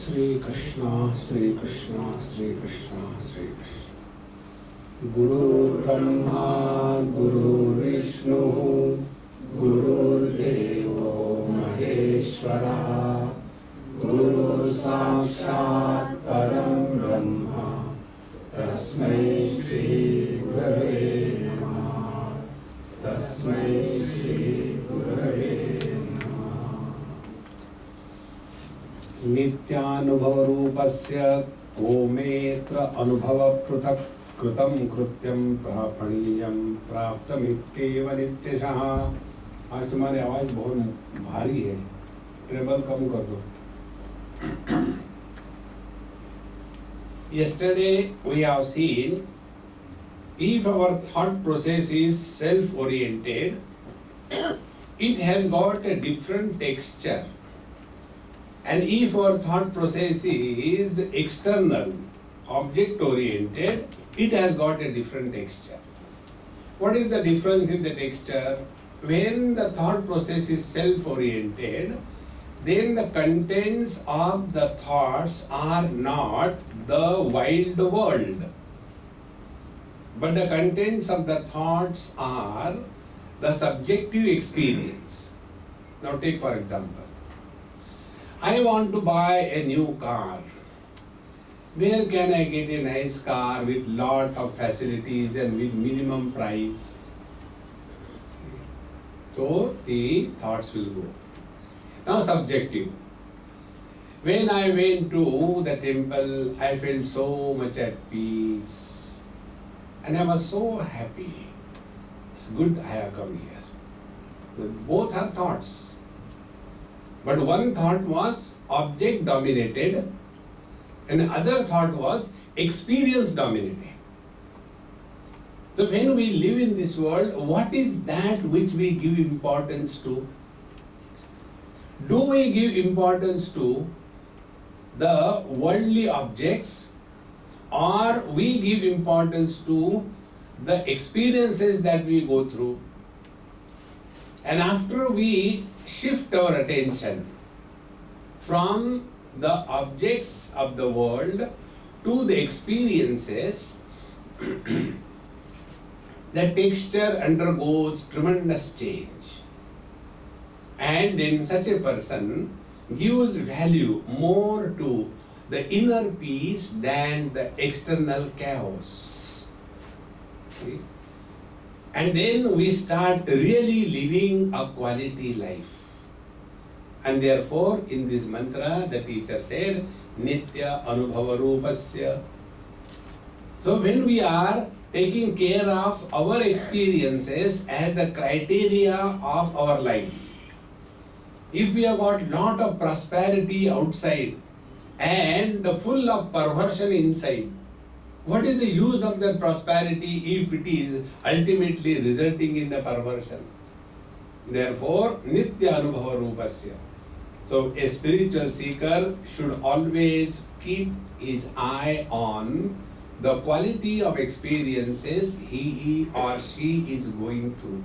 Sri Krishna, Sri Krishna, Sri Krishna, Sri Krishna. Guru Brahma, Guru Vishnu, Guru Devo Maheshwara, Guru Sakshat Param Brahma, Tasmai Shri Gurave Namah, Tasmai Shri Gurave Namah. Nityanubhava Rupasya Kometra Anubhava Pruthak कृतम कृत्यम प्रापणीयम प्राप्तमित्येव नित्यशः. आज तुम्हारी आवाज बहुत भारी है, treble कम कर दो. Yesterday we have seen if our thought process is self-oriented, it has got a different texture, and if our thought process is external, object-oriented, it has got a different texture. What is the difference in the texture? When the thought process is self-oriented, then the contents of the thoughts are not the wild world, but the contents of the thoughts are the subjective experience. Now take for example, I want to buy a new car. Where can I get a nice car with lot of facilities and with minimum price? So the thoughts will go. Now subjective. When I went to the temple, I felt so much at peace and I was so happy. It's good I have come here. Both are thoughts. But one thought was object dominated, and the other thought was experience dominated. So when we live in this world, what is that which we give importance to? Do we give importance to the worldly objects, or we give importance to the experiences that we go through? And after we shift our attention from the objects of the world to the experiences, the texture undergoes tremendous change, and in such a person gives value more to the inner peace than the external chaos. See? And then we start really living a quality life. And therefore, in this mantra, the teacher said, Nitya Anubhava Rupasya. So when we are taking care of our experiences as the criteria of our life, if we have got lot of prosperity outside and full of perversion inside, what is the use of that prosperity if it is ultimately resulting in the perversion? Therefore, Nitya Anubhava Rupasya. So a spiritual seeker should always keep his eye on the quality of experiences he or she is going through.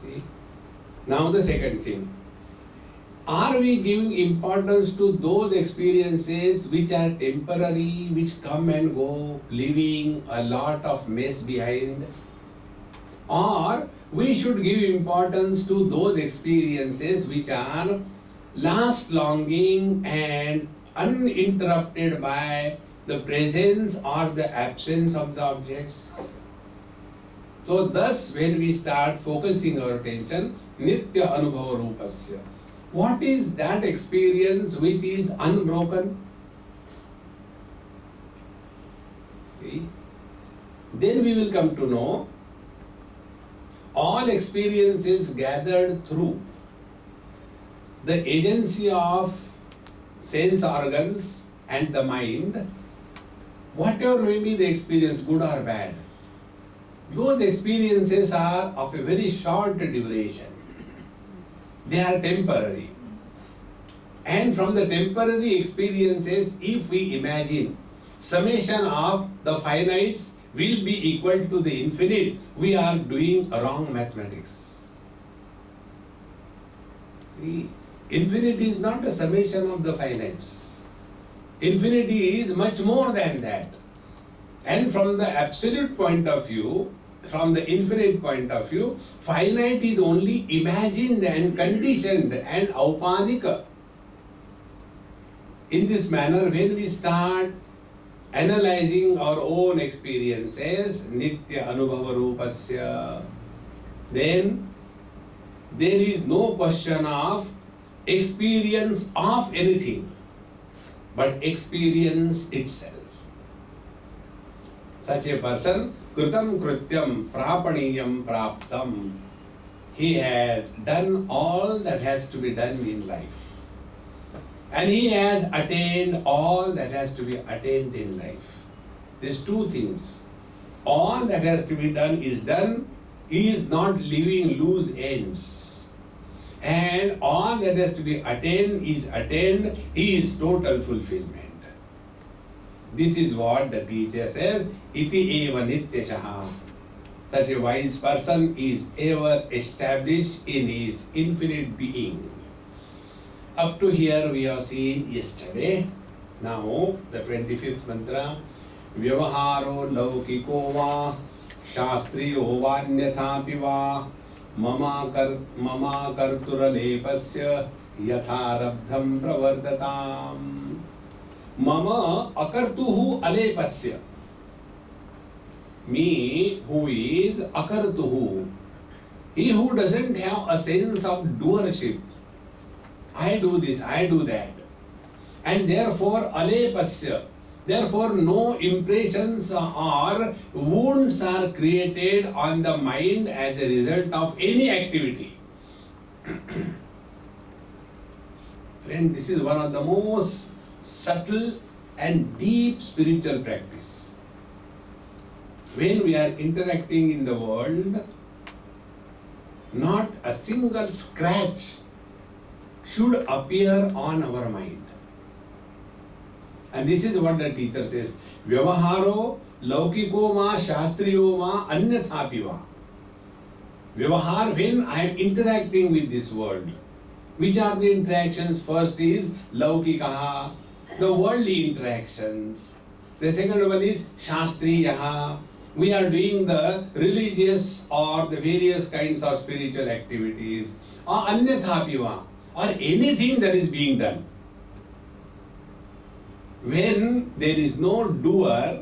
See? Now the second thing. Are we giving importance to those experiences which are temporary, which come and go, leaving a lot of mess behind? Or we should give importance to those experiences which are last longing and uninterrupted by the presence or the absence of the objects. So thus when we start focusing our attention, Nitya Anubhava Rupasya. What is that experience which is unbroken? See? Then we will come to know all experiences gathered through the agency of sense organs and the mind, whatever may be the experience, good or bad, those experiences are of a very short duration. They are temporary. And from the temporary experiences, if we imagine summation of the finites will be equal to the infinite, we are doing wrong mathematics. See, Infinity is not a summation of the finites. Infinity is much more than that. And from the absolute point of view, from the infinite point of view, finite is only imagined and conditioned and aupadika. In this manner, when we start analyzing our own experiences, nitya anubhava rupasya, then there is no question of experience of anything, but experience itself. Such a person, kritam krityam prapaniyam praptam, he has done all that has to be done in life. And he has attained all that has to be attained in life. There's two things. All that has to be done is done. He is not leaving loose ends. And all that has to be attained is attained. He is total fulfillment. This is what the teacher says, iti eva nityashaha. Such a wise person is ever established in his infinite being. Up to here we have seen yesterday. Now the 25th mantra. Vyavaharo laukiko va shastriyo vanyathapi va mama karturalepasya yatharabdham pravartatam. Mama akartuhu alepasya. Me who is akartuhu. He who doesn't have a sense of doership. I do this, I do that. And therefore, alepasya. Therefore, no impressions or wounds are created on the mind as a result of any activity. Friend, this is one of the most subtle and deep spiritual practice. When we are interacting in the world, not a single scratch should appear on our mind. And this is what the teacher says. Vyavaharo laukiko va shastriyo va anyathapi va. Vyavahar, when I am interacting with this world. Which are the interactions? First is laukikaha, the worldly interactions. The second one is shastriyaha. We are doing the religious or the various kinds of spiritual activities. Or anyathapi va, or anything that is being done. When there is no doer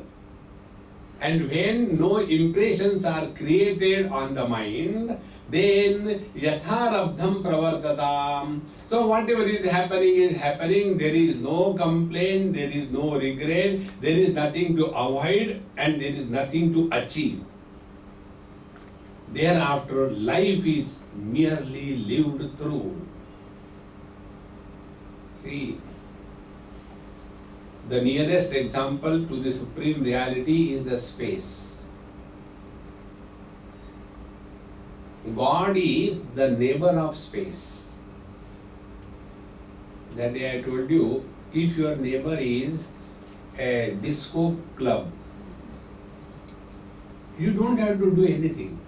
and when no impressions are created on the mind, then yatharabdham pravartatam. So whatever is happening, there is no complaint, there is no regret, there is nothing to avoid and there is nothing to achieve. Thereafter, life is merely lived through. See, the nearest example to the supreme reality is the space. God is the neighbor of space. That day I told you, if your neighbor is a disco club, you don't have to do anything.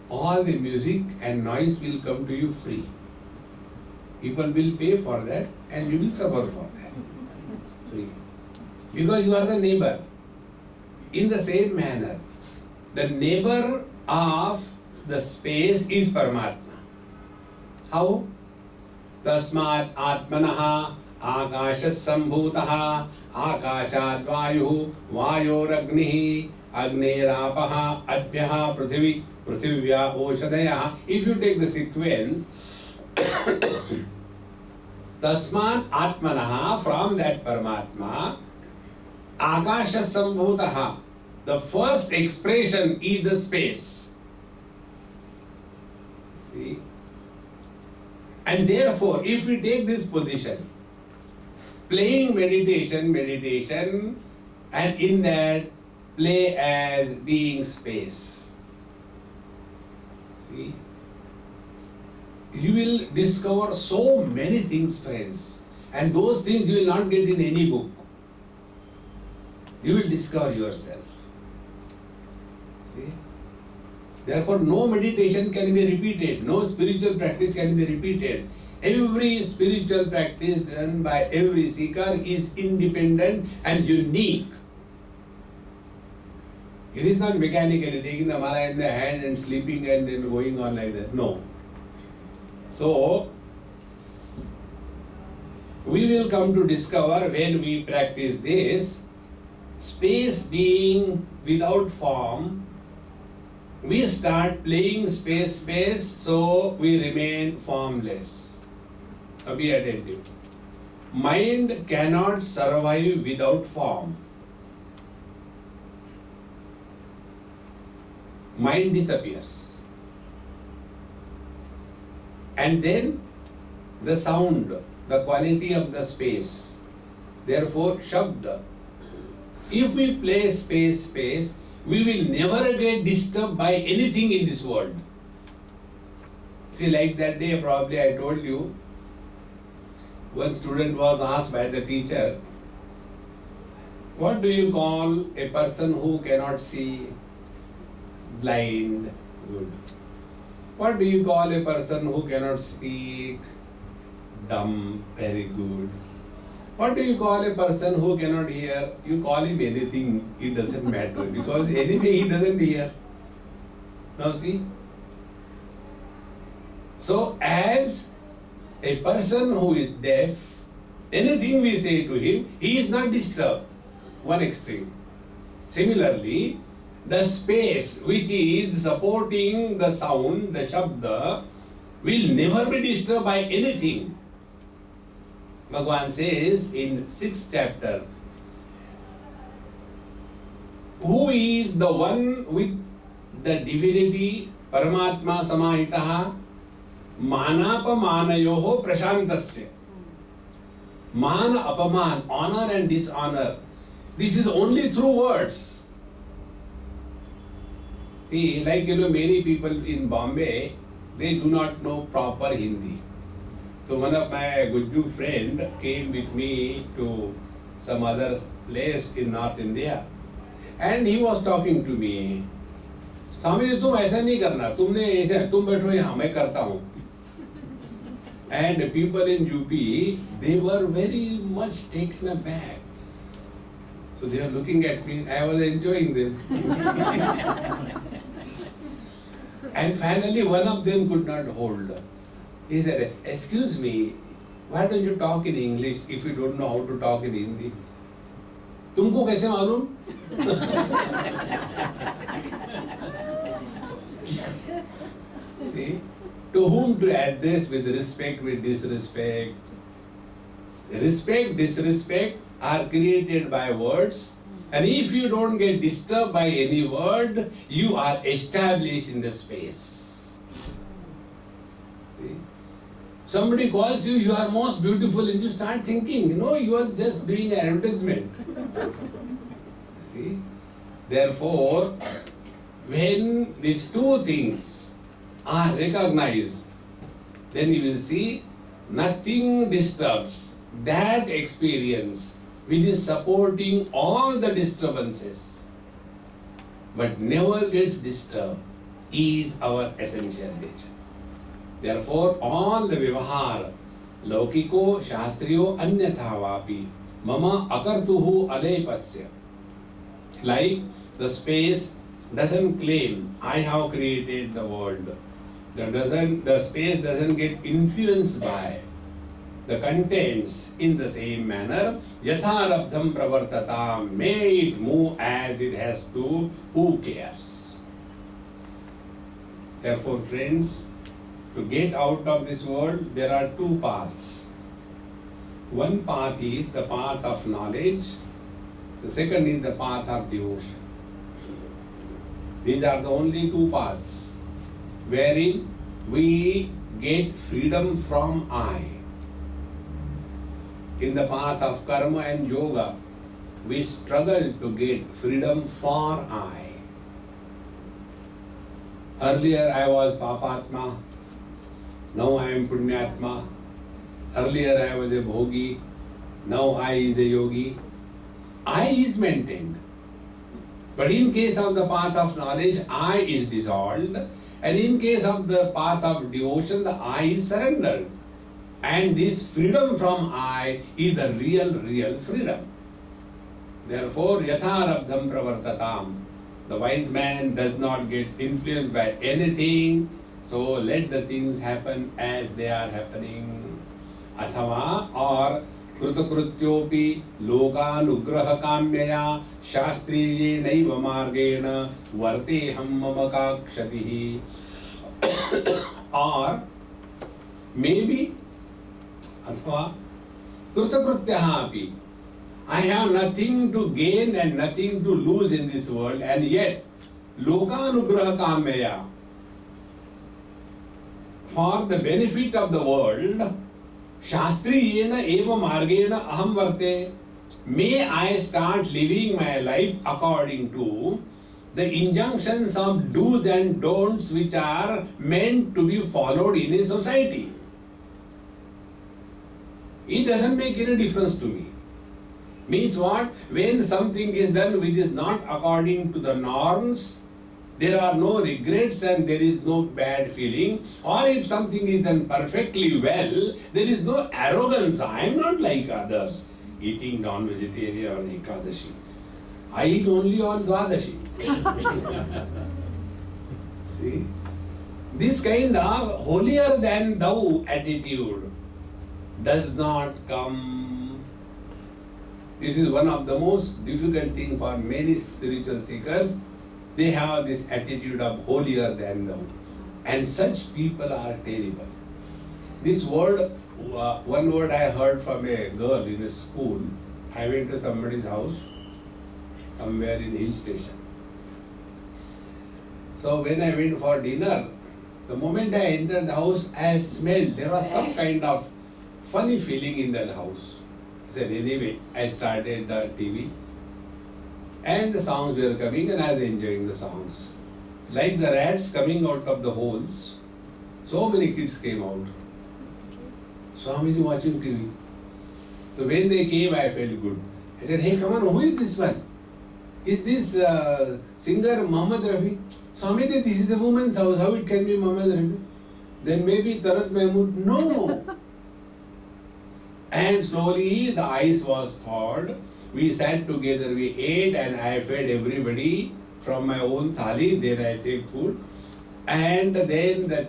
All the music and noise will come to you free. People will pay for that and you will suffer for that. Free. Because you are the neighbor. In the same manner, the neighbor of the space is Paramatma. How? Tasmat Atmanaha Akashas Sambhutaha Akashad Vayuhu Vayoragnihi Agneraapaha Adhyaha Prithvi Prithivya Oshadayaha. If you take the sequence, Tasmat Atmanaha, from that Paramatma, Akasha Sambhutaha, the first expression is the space. See? And therefore, if we take this position, playing meditation, and in that play as being space. See? You will discover so many things, friends. And those things you will not get in any book. You will discover yourself. See? Therefore, no meditation can be repeated. No spiritual practice can be repeated. Every spiritual practice done by every seeker is independent and unique. It is not mechanically taking the mala in the hand and sleeping and then going on like that. No. So, we will come to discover when we practice this, space being without form, we start playing space, so we remain formless. Now be attentive. Mind cannot survive without form. Mind disappears. And then the sound, the quality of the space. Therefore, Shabda. If we play space, we will never get disturbed by anything in this world. See, like that day, probably I told you, one student was asked by the teacher, what do you call a person who cannot see? Blind. Good. What do you call a person who cannot speak? Dumb. Very good. What do you call a person who cannot hear? You call him anything, it doesn't matter, because anyway he doesn't hear. Now see? So as a person who is deaf, anything we say to him, he is not disturbed. One extreme. Similarly, the space which is supporting the sound, the Shabda, will never be disturbed by anything. Bhagavan says in 6th chapter, who is the one with the divinity, Paramatma Samahitaha, Manapamanayoho Prashantasya. Mana, apaman, honor and dishonor. This is only through words. See, like many people in Bombay, they do not know proper Hindi. So one of my Gujju friend came with me to some other place in North India, and he was talking to me. Swami ji, तुम ऐसा नहीं करना, तुमने ऐसे, तुम बैठो यहाँ, मैं करता हूँ. And the people in UP, they were very much taken aback. So they are looking at me, I was enjoying them. And finally one of them could not hold. He said, excuse me, why don't you talk in English if you don't know how to talk in Hindi? तुमको कैसे मालूम? See? To whom to address with respect, with disrespect. Respect, disrespect are created by words, and if you don't get disturbed by any word, you are established in the space. See? Somebody calls you, you are most beautiful, and you start thinking, you are just doing an advertisement. See? Therefore, when these two things are recognized, then you will see nothing disturbs that experience which is supporting all the disturbances, but never gets disturbed, is our essential nature. Therefore, all the vivahar, laukiko, shastriyo, anyatha vapi, mama akartuhu alepasya. Like the space doesn't claim, I have created the world. The space doesn't get influenced by the contents in the same manner. Yatha rabdham pravartatam, may it move as it has to, who cares? Therefore, friends, to get out of this world, there are two paths. One path is the path of knowledge, the second is the path of devotion. These are the only two paths wherein we get freedom from I. In the path of karma and yoga, we struggle to get freedom for I. Earlier I was Papatma, now I am Punyatma. Earlier I was a Bhogi, now I is a Yogi. I is maintained. But in case of the path of knowledge, I is dissolved, and in case of the path of devotion, the I is surrendered. And this freedom from I is the real freedom. Therefore, yatharabdham pravartatam. The wise man does not get influenced by anything, so let the things happen as they are happening. Athava or कृतकृत्योपि लोकानुग्रह काम्यया शास्त्रीयेनैव मार्गेण वर्तेहं मम का क्षतिः. Or maybe अथवा कृतकृत्यः अपि, I have nothing to gain and nothing to lose in this world, and yet lokanugraha kamya, for the benefit of the world, shastriyena eva margena aham varte, may I start living my life according to the injunctions of do's and don'ts which are meant to be followed in a society. It doesn't make any difference to me. Means what? When something is done which is not according to the norms, there are no regrets and there is no bad feeling. Or if something is done perfectly well, there is no arrogance. I am not like others, eating non-vegetarian on Ekadashi. I eat only on Dwadashi. See? This kind of holier than thou attitude does not come. This is one of the most difficult things for many spiritual seekers. They have this attitude of holier than thou. And such people are terrible. This word, one word I heard from a girl in a school. I went to somebody's house, somewhere in hill station. So when I went for dinner, the moment I entered the house, I smelled there was some kind of funny feeling in that house. I said, anyway, I started the TV and the songs were coming and I was enjoying the songs. Like the rats coming out of the holes, so many kids came out. Swamiji watching TV. So when they came, I felt good. I said, hey, come on, who is this one? Is this singer Muhammad Rafi? Swamiji, this is the woman's house. How it can be Muhammad Rafi? Then maybe Tarat Mahmood. No. And slowly the ice was thawed. We sat together, we ate, and I fed everybody from my own thali. Then I take food. And then the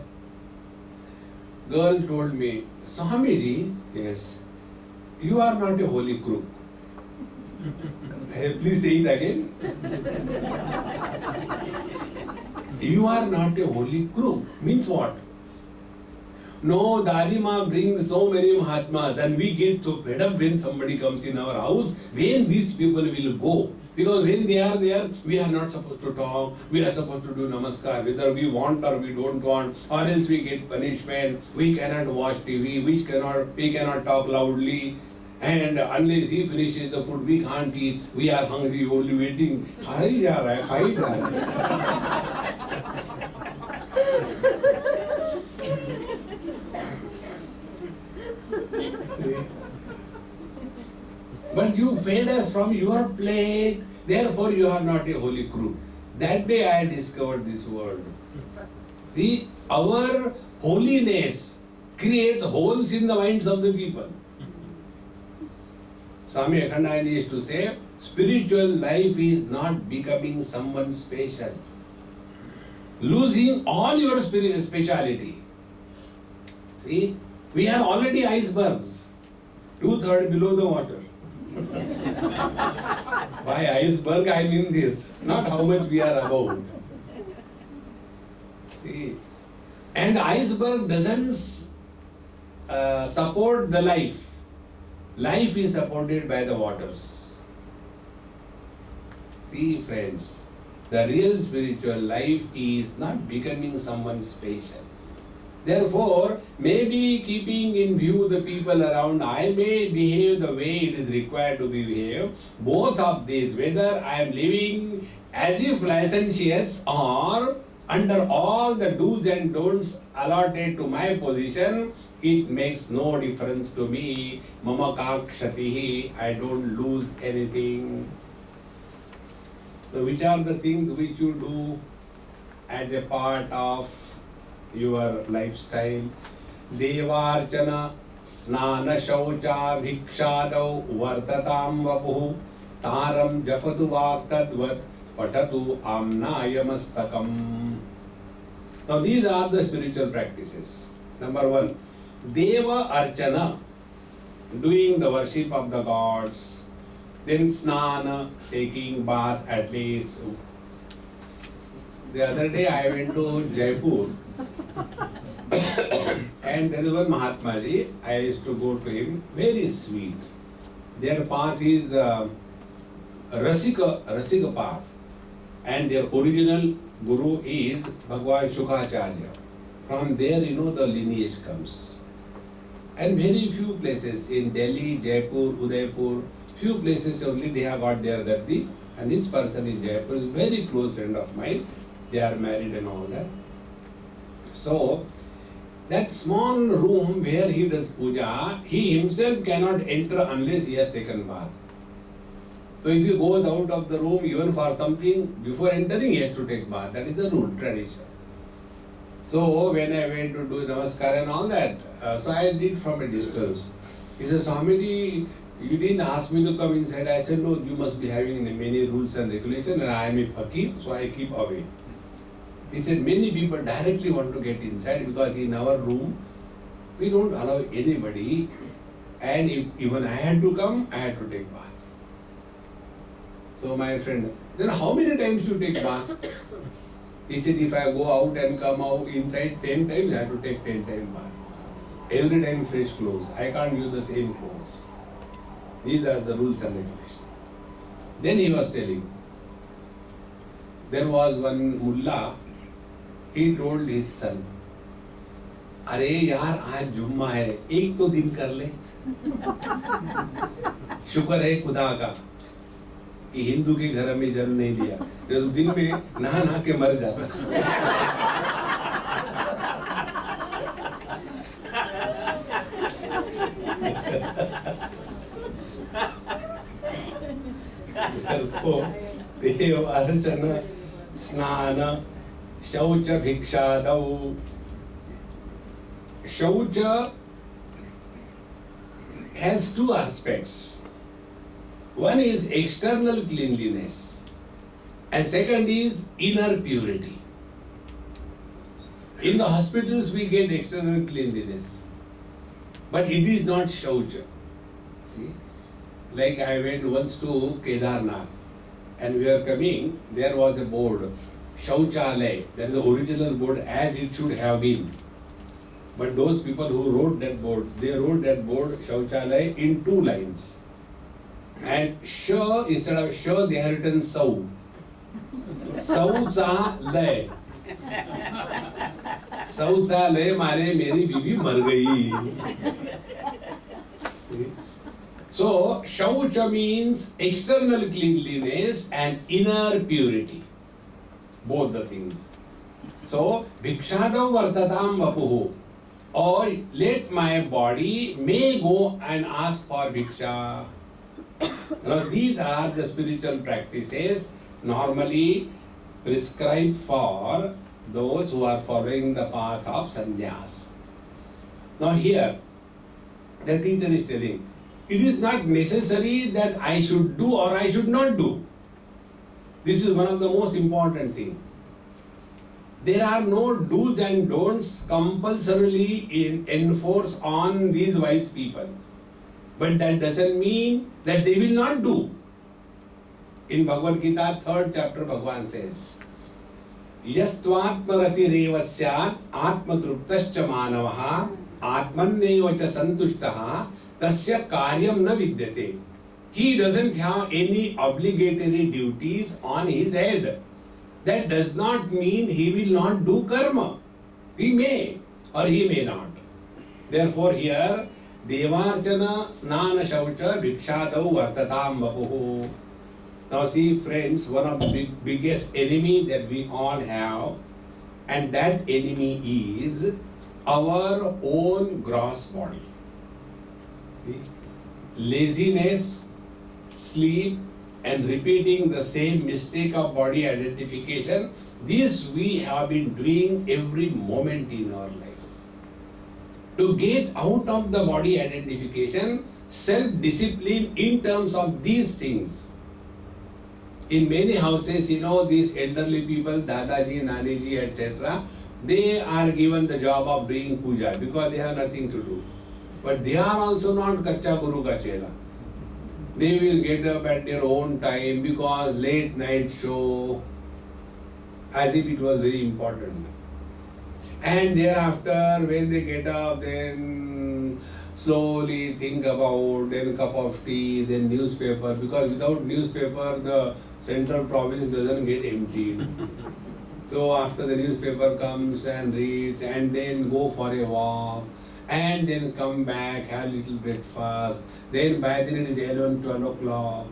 girl told me, Swamiji, yes, you are not a holy crook. Please say it again. You are not a holy crook. Means what? No, Dadima brings so many Mahatmas and we get so fed up when somebody comes in our house, when these people will go. Because when they are there, we are not supposed to talk, we are supposed to do namaskar, whether we want or we don't want, or else we get punishment, we cannot watch TV, we cannot talk loudly, and unless he finishes the food, we can't eat, we are hungry, only waiting. But you fed us from your plate, therefore you are not a holy crook. That day I discovered this word. See, our holiness creates holes in the minds of the people. Swami Akhandayana used to say, spiritual life is not becoming someone special. Losing all your speciality. See, we are already icebergs, 2/3 below the water. By iceberg I mean this, not how much we are above. See, and iceberg doesn't support the life. Life is supported by the waters. See, friends, the real spiritual life is not becoming someone special. Therefore, maybe keeping in view the people around, I may behave the way it is required to behave. Both of these, whether I am living as if licentious or under all the do's and don'ts allotted to my position, it makes no difference to me. Mama ka kshatihi, I don't lose anything. So which are the things which you do as a part of your lifestyle? Devarchana, Snana Shaucha Bhikshadau Vartatam Vapuhu Taram Japatu Vaktadvat Patatu Amnayamastakam. Now these are the spiritual practices. Number 1, Deva Archana, doing the worship of the gods. Then Snana, taking bath at least. The other day I went to Jaipur and there is one Mahatma Ji. I used to go to him, very sweet. Their path is Rasika path, and their original Guru is Bhagwan Shukacharya. From there, the lineage comes. And very few places in Delhi, Jaipur, Udaipur, few places only they have got their Gaddi. And this person in Jaipur is a very close friend of mine. They are married and all that. So, that small room where he does puja, he himself cannot enter unless he has taken bath. So if he goes out of the room even for something, before entering he has to take bath. That is the rule, tradition. So when I went to do namaskar and all that, so I did from a distance. He said, Swamiji, you didn't ask me to come inside. I said, no, you must be having many rules and regulations and I am a fakir, so I keep away. He said, many people directly want to get inside because in our room, we don't allow anybody, and if even I had to come, I had to take bath. So my friend, then how many times you take bath? He said, if I go out and come out inside 10 times, I have to take 10 times bath. Every time fresh clothes. I can't use the same clothes. These are the rules and regulations. Then he was telling, there was one mullah, he told his son, अरे यार आज जुम्मा है, एक तो दिन कर ले. शुक्र है खुदा का कि हिंदू के घर में जन्म नहीं दिया, तो दिन में नहा नहा के मर जाता. देव अर्चन स्नान शौच भिक्षादौ. Shaucha has two aspects. One is external cleanliness and second is inner purity. In the hospitals we get external cleanliness, but it is not Shaucha. See? Like I went once to Kedarnath and we were coming, there was a board, Shauchalay, that is the original board as it should have been. But those people who wrote that board, they wrote that board Shauchalay in 2 lines. And Sh, instead of Sh, they have written Sau. Shauchalay. Shauchalay मारे मेरी बीवी मर गई. So, Shaucha means external cleanliness and inner purity. Both the things. So, Bhikshadav Vartatam Vapuhu. Or let my body may go and ask for bhiksha. Now these are the spiritual practices normally prescribed for those who are following the path of sannyas. Now here, the teacher is telling, it is not necessary that I should do or I should not do. This is one of the most important things. There are no do's and don'ts compulsorily enforced on these wise people. But that doesn't mean that they will not do. In Bhagavad Gita, 3rd chapter, Bhagavan says, Yastvatmaratirev syat atmatruptascha manavaha atmanneva cha santushtaha tasya karyam na vidyate. He doesn't have any obligatory duties on his head. That does not mean he will not do karma. He may or he may not. Therefore here, Devarchana Snana Shaucha Bhikshadau Vartatam Vapuhu. Now see friends, one of the biggest enemy that we all have, and that enemy is our own gross body. See? Laziness, sleep, and repeating the same mistake of body identification, this we have been doing every moment in our life. to get out of the body identification, self-discipline in terms of these things. In many houses, these elderly people, Dadaji, Naniji, etc., they are given the job of doing puja because they have nothing to do. But they are also not Kacha Guru Ka Chela. They will get up at their own time because late night show, as if it was very important. And thereafter, when they get up, then slowly think about, then cup of tea, then newspaper, because without newspaper, the central province doesn't get emptied. So after the newspaper comes and reads, and then go for a walk, and then come back, have little breakfast, then by then it is 11, 12 o'clock,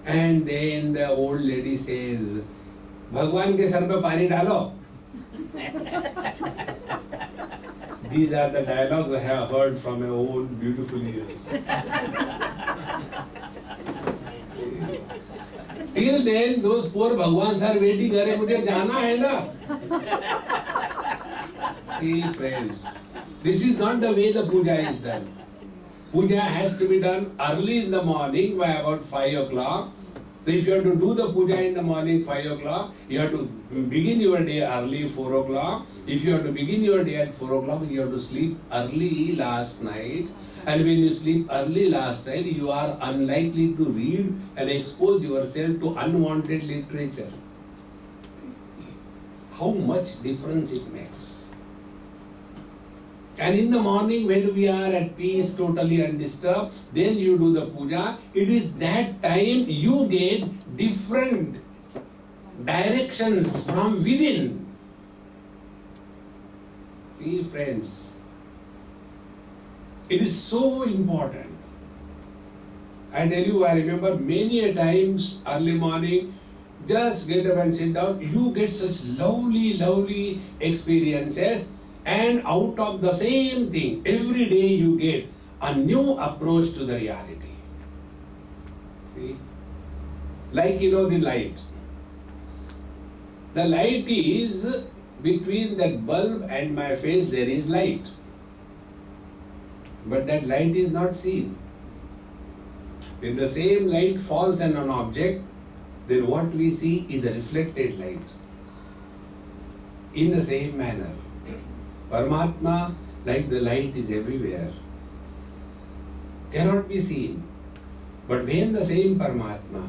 and then the old lady says, Bhagwan ke sar pe pani dalo. These are the dialogues I have heard from my own beautiful ears. Till then, those poor Bhagwans are waiting, अरे मुझे जाना है ना. See friends, this is not the way the puja is done. Puja has to be done early in the morning by about 5 o'clock. So if you have to do the puja in the morning 5 o'clock, you have to begin your day early 4 o'clock. If you have to begin your day at 4 o'clock, you have to sleep early last night. And when you sleep early last night, you are unlikely to read and expose yourself to unwanted literature. How much difference it makes. And in the morning when we are at peace, totally undisturbed, then you do the puja. It is that time you get different directions from within. See friends, it is so important. I tell you, I remember many a times early morning, just get up and sit down, you get such lovely, lovely experiences. And out of the same thing, every day you get a new approach to the reality. See? Like the light. The light is between that bulb and my face, there is light. But that light is not seen. When the same light falls on an object, then what we see is a reflected light. In the same manner, Paramatma, like the light, is everywhere, cannot be seen. But when the same Paramatma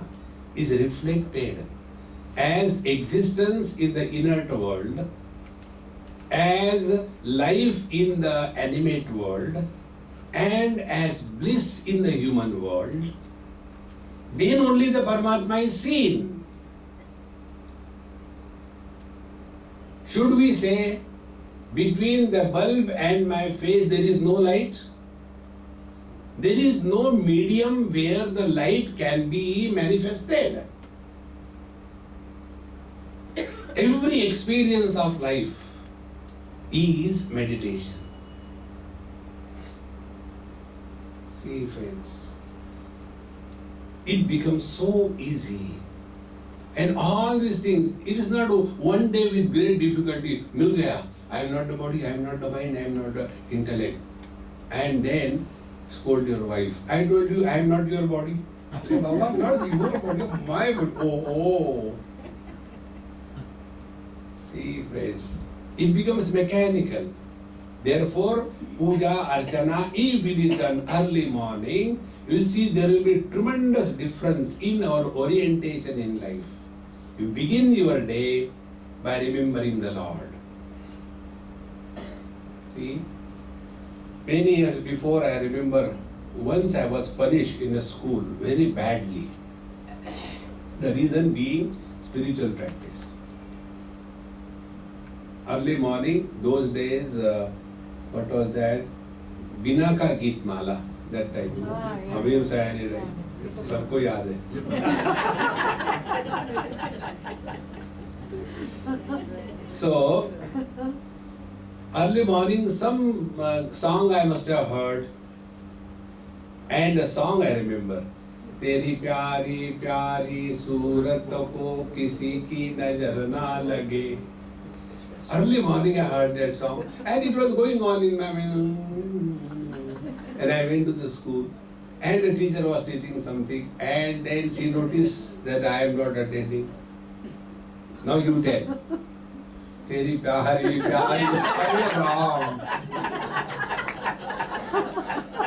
is reflected as existence in the inert world, as life in the animate world, and as bliss in the human world, then only the Paramatma is seen. Should we say, between the bulb and my face there is no light? There is no medium where the light can be manifested. Every experience of life is meditation. See friends, it becomes so easy. And all these things, it is not one day with great difficulty, mil gaya, I am not the body, I am not the mind, I am not the intellect. And then scold your wife. I told you I am not your body. Baba, not your body, my body. Oh. See friends, it becomes mechanical. Therefore, puja, archana, if it is done early morning, you see there will be tremendous difference in our orientation in life. You begin your day by remembering the Lord. See, many years before, I remember once I was punished in a school very badly. The reason being spiritual practice. Early morning, those days, what was that? Bina ka Geet Mala, that time. Amir Sayani, right? सबको याद है. So, early morning, some song I must have heard, and a song I remember. तेरी प्यारी प्यारी सूरत को किसी की नजर ना लगे. Early morning I heard that song, and it was going on in my mind. And I went to the school, and the teacher was teaching something, and then she noticed that I am not attending. Now you tell. Teri pyari, Ram.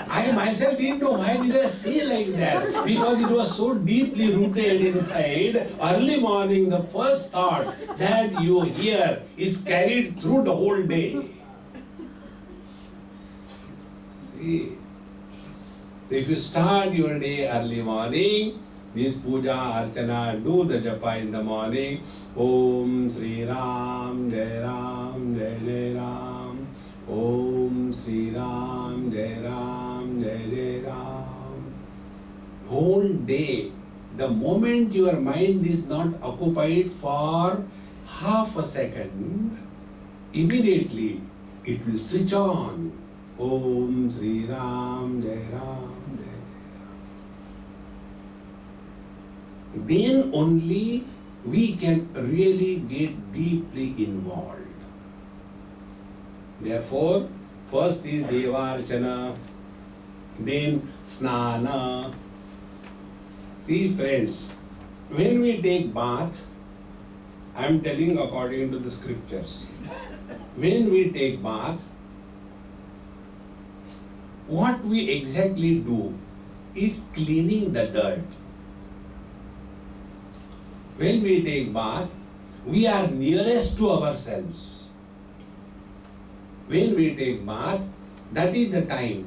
I myself didn't know why did I say like that, because it was so deeply rooted inside. Early morning, the first thought that you hear is carried through the whole day. See, if you start your day early morning, this puja, archana, do the japa in the morning. Om Sri Ram, Jai Ram, Jai Jai Ram. Om Sri Ram, Jai Ram, Jai Jai Ram. Whole day, the moment your mind is not occupied for half a second, immediately it will switch on. Om Sri Ram, Jai Ram, Jai Jai Ram. Then only we can really get deeply involved. Therefore, first is Devarchana, then Snana. See friends, when we take bath, I am telling according to the scriptures, when we take bath, what we exactly do is cleaning the dirt. When we take bath, we are nearest to ourselves. When we take bath, that is the time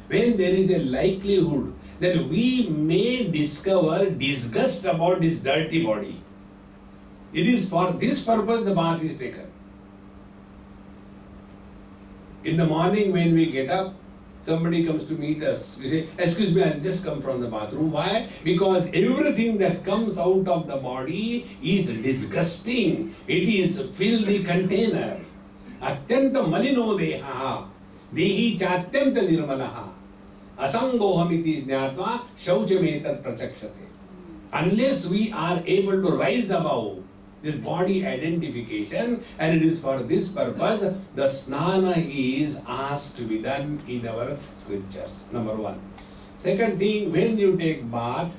when there is a likelihood that we may discover disgust about this dirty body. It is for this purpose the bath is taken. In the morning when we get up, somebody comes to meet us. We say, excuse me, I'll just come from the bathroom. Why? Because everything that comes out of the body is disgusting. It is filthy container. Atyanta malino deha, dehi chatyanta nirmalaha, asangohamiti jnatva shauchametat prachakshate. Unless we are able to rise above this body identification, and it is for this purpose the snana is asked to be done in our scriptures. Number one. Second thing, when you take bath,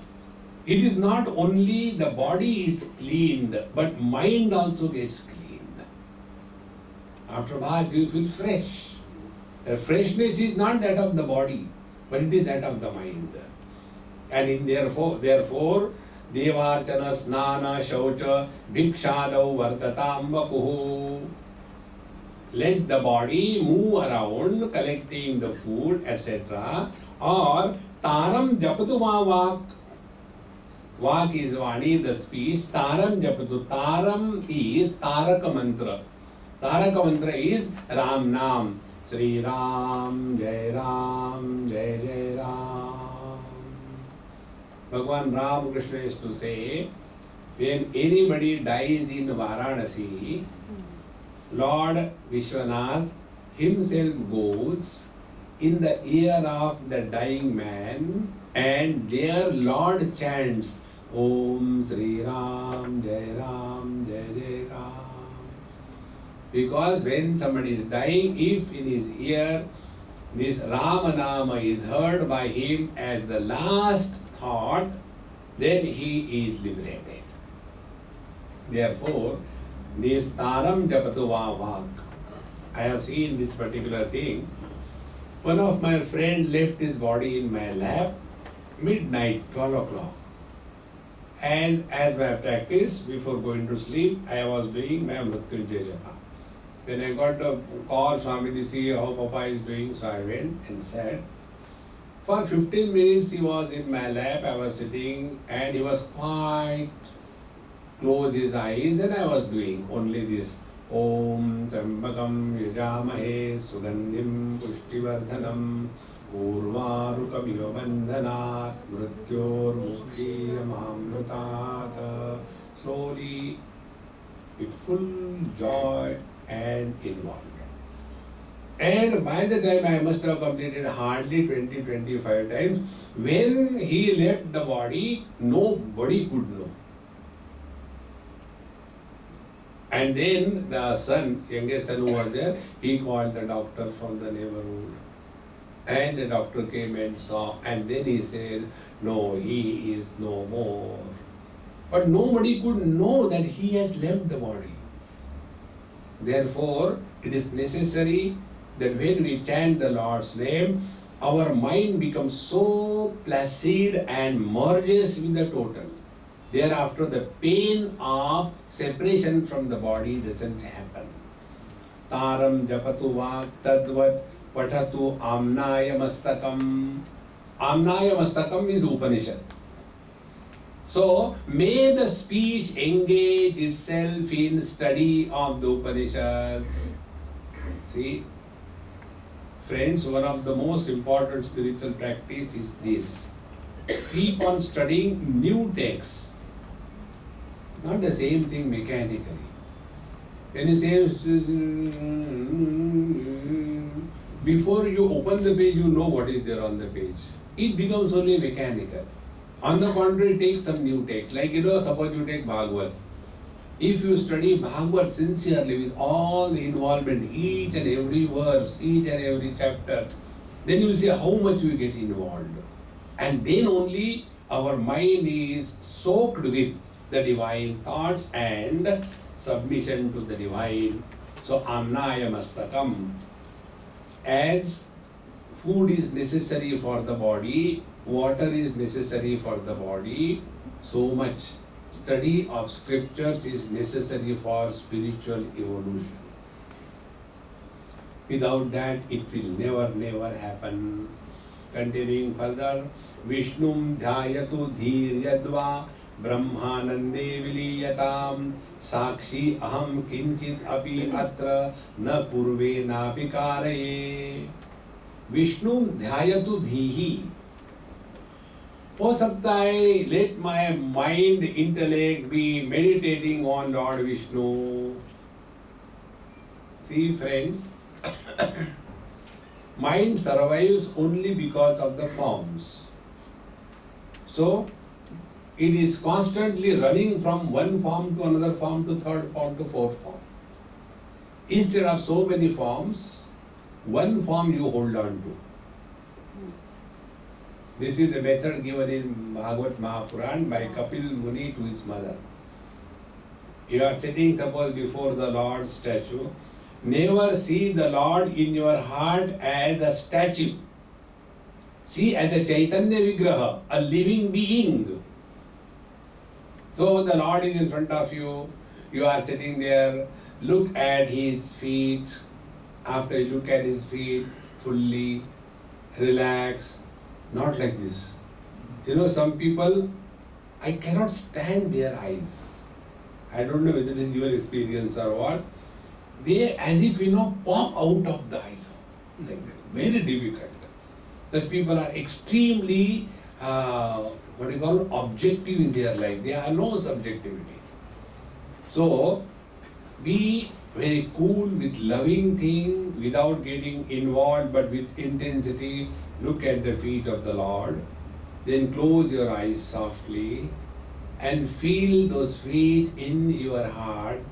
it is not only the body is cleaned, but mind also gets cleaned. After bath, you feel fresh. The freshness is not that of the body, but it is that of the mind. And therefore, Devarchana, Snana, Shaucha, Bhikshadau, Vartatam, Vapuhu. Let the body move around, collecting the food, etc. Or Taram Japatu Vak. Vak is Vani, the speech. Taram Japatu. Taram is Taraka Mantra. Taraka Mantra is Ram Nam. Sri Ram, Jai Ram, Jai Jai Ram. Bhagwan Ram Krishna used to say, when anybody dies in Varanasi, Lord Vishwanath himself goes in the ear of the dying man, and there Lord chants Om Sri Ram, Jai Ram, Jai Jai Ram. Because when somebody is dying, if in his ear this Ramanama is heard by him as the last thought, then he is liberated. Therefore, this Taram Japatuva Vak, I have seen this particular thing. One of my friends left his body in my lap, midnight, 12 o'clock. And as my practice, before going to sleep, I was doing my Mrityunjaya Japa. When I got a call, Swami, to see how Papa is doing, so I went and sat. For 15 minutes he was in my lap, I was sitting, and he was quite close his eyes, and I was doing only this Om Trambakam Yajamahe Sugandhim Pushtivardhanam Urvarukamiva Bandhanat Mrityor Mukhyamamrutat. Slowly, with full joy and involvement. And by the time I must have completed hardly 20-25 times, when he left the body, nobody could know. And then the son, youngest son who was there, he called the doctor from the neighborhood. And the doctor came and saw, and then he said, no, he is no more. But nobody could know that he has left the body. Therefore, it is necessary that when we chant the Lord's name, our mind becomes so placid and merges with the total. Thereafter, the pain of separation from the body doesn't happen. Taram japatu vak tadvat patatu amnaya mastakam. Amnaya mastakam means Upanishad. So, may the speech engage itself in study of the Upanishads. See, friends, one of the most important spiritual practice is this. Keep on studying new texts. Not the same thing mechanically. When you say, before you open the page, you know what is there on the page. It becomes only mechanical. On the contrary, take some new text. Like, suppose you take Bhagavad. If you study Bhagavad sincerely with all the involvement, each and every verse, each and every chapter, then you will see how much you get involved. And then only our mind is soaked with the divine thoughts and submission to the divine. So, amnaya mastakam. As food is necessary for the body, water is necessary for the body, so much study of scriptures is necessary for spiritual evolution. Without that, it will never happen. Continuing further, Vishnum dhyayatu dhiryadva brahmanande viliyatam sakshi aham kinchit api atra na purve na pikaraye. Vishnu dhyayatu dhihi. हो सकता है let my mind intellect be meditating on Lord Vishnu. See friends, mind survives only because of the forms. So it is constantly running from one form to another form to third form to fourth form. Instead of so many forms, one form you hold on to. This is the method given in Bhagavad Mahapuran by Kapil Muni to his mother. You are sitting, suppose, before the Lord's statue. Never see the Lord in your heart as a statue. See as a Chaitanya Vigraha, a living being. So the Lord is in front of you. You are sitting there. Look at his feet. After you look at his feet, fully relax. Not like this. Some people, I cannot stand their eyes. I don't know whether it is your experience or what. They as if, pop out of the eyes. Like that. Very difficult. That people are extremely, objective in their life. There are no subjectivity. So, be very cool with loving thing, without getting involved, but with intensity. Look at the feet of the Lord. Then close your eyes softly and feel those feet in your heart.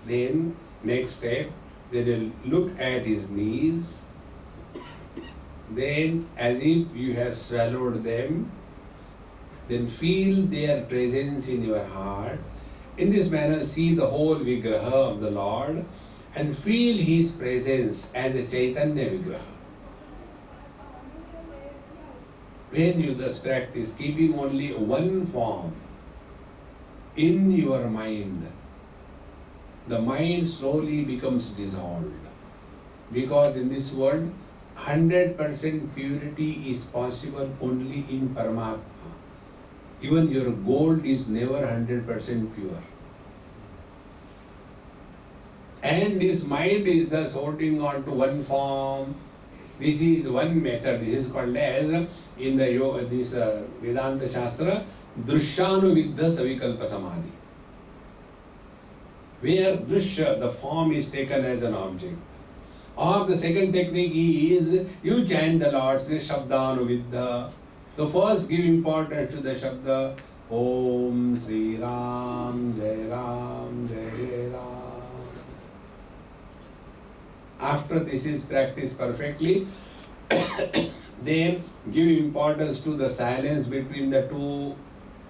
Then, next step, then look at his knees. Then, as if you have swallowed them, then feel their presence in your heart. In this manner, see the whole Vigraha of the Lord and feel his presence as a Chaitanya Vigraha. When you thus practice keeping only one form in your mind, the mind slowly becomes dissolved. Because in this world, 100% purity is possible only in Paramatma. Even your gold is never 100% pure. And this mind is thus holding on to one form. This is one method. This is called as, in the yoga, this Vedanta Shastra, Drushyanuviddha Savikalpa Samadhi. Where Drushya, the form, is taken as an object. Or the second technique is, you chant the Lord's name, Shabdanuviddha. So first give importance to the Shabda, Om Sri Ram, Jai Ram, Jai Jai Ram. After this is practiced perfectly, then give importance to the silence between the two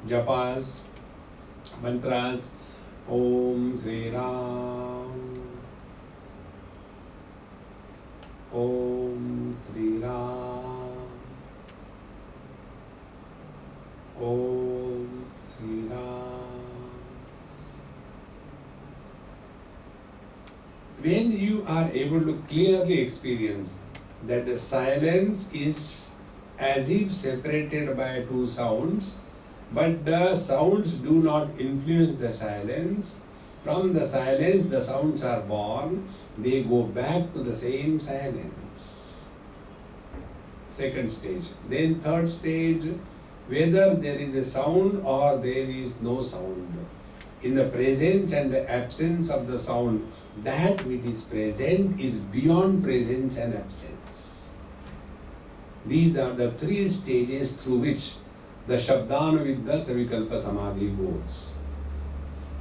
japas, mantras. Om Sri Ram, Om Sri Ram, Om Sri Ram. When you are able to clearly experience that the silence is as if separated by two sounds, but the sounds do not influence the silence. From the silence, the sounds are born. They go back to the same silence. Second stage. Then third stage, whether there is a sound or there is no sound. In the presence and the absence of the sound, that which is present is beyond presence and absence. These are the three stages through which the Shabdanuviddha Savikalpa Samadhi goes.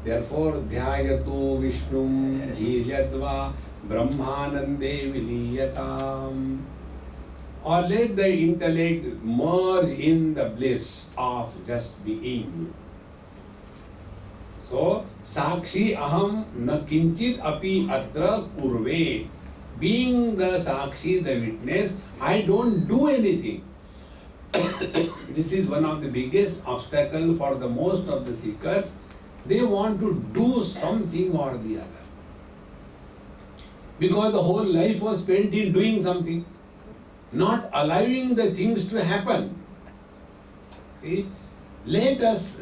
Therefore, Dhyayatu Vishnum Dhiryadva Brahmanande Viliyatam. Or let the intellect merge in the bliss of just being. So, Sakshi Aham na kinchit api atra kurve. Being the Sakshi, the witness, I don't do anything. This is one of the biggest obstacles for the most of the seekers. They want to do something or the other. Because the whole life was spent in doing something, not allowing the things to happen. See? Let us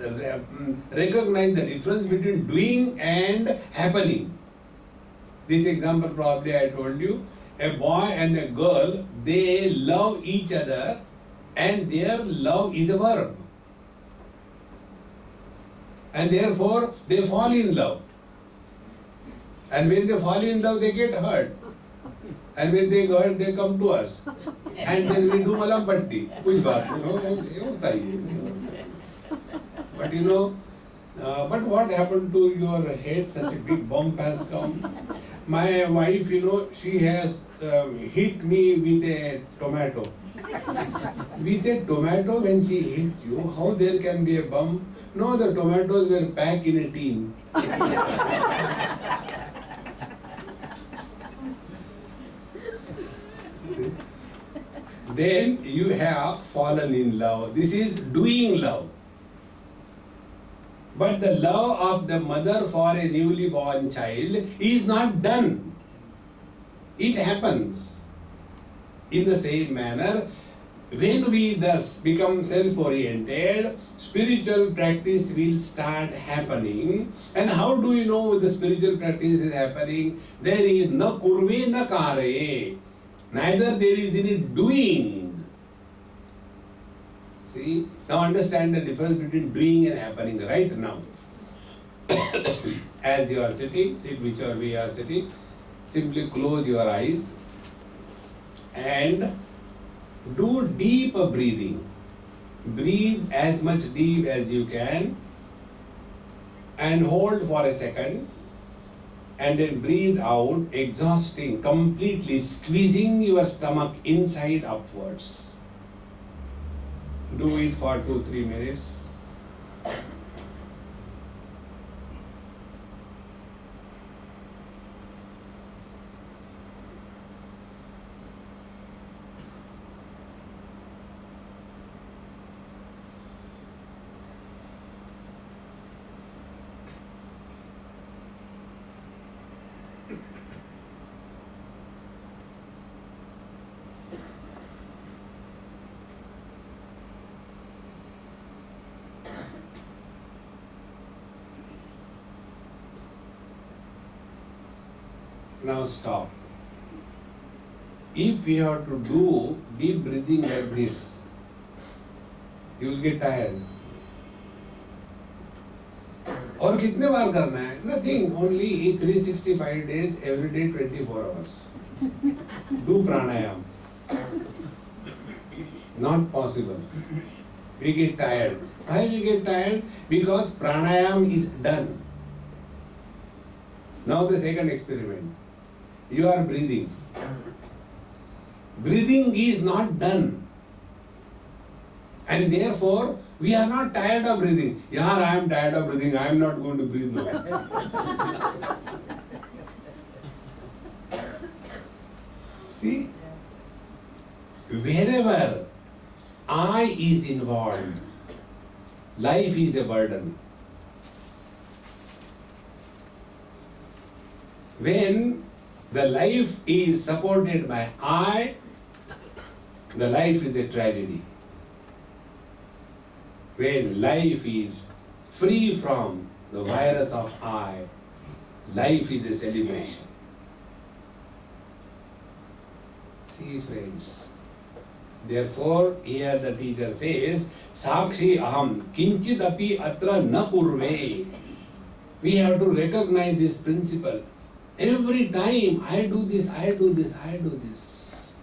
recognize the difference between doing and happening. This example probably I told you. A boy and a girl, they love each other and their love is a verb. And therefore they fall in love. And when they fall in love, they get hurt. And when they go hurt, they come to us. And then we do malam patti. Kuch baat. But but what happened to your head? Such a big bump has come. My wife, she has hit me with a tomato. With a tomato, when she hit you, how there can be a bump? No, the tomatoes were packed in a tin. Then you have fallen in love. This is doing love. But the love of the mother for a newly born child is not done. It happens. In the same manner, when we thus become self-oriented, spiritual practice will start happening. And how do you know the spiritual practice is happening? There is na kurve na kare. Neither there is any doing. See, now understand the difference between doing and happening right now. As you are sitting, sit whichever way you are sitting, simply close your eyes and do deep breathing. Breathe as much deep as you can and hold for a second and then breathe out, exhausting, completely squeezing your stomach inside upwards. Do it for 2-3 minutes. Now stop. If you have to do deep breathing like this, you will get tired. और कितने बार करना है? Nothing. Only 365 days, every day, 24 hours. Do pranayam. Not possible. We get tired. Why we get tired? Because pranayam is done. Now the second experiment. you are breathing. Breathing is not done. And therefore, we are not tired of breathing. Yeah, I am tired of breathing. I am not going to breathe now. See? Wherever I is involved, life is a burden. When the life is supported by I, the life is a tragedy. When life is free from the virus of I, life is a celebration. See, friends. Therefore, here the teacher says, Sakshi aham kinchid api atra na kurve. We have to recognize this principle. Every time I do this, I do this, I do this.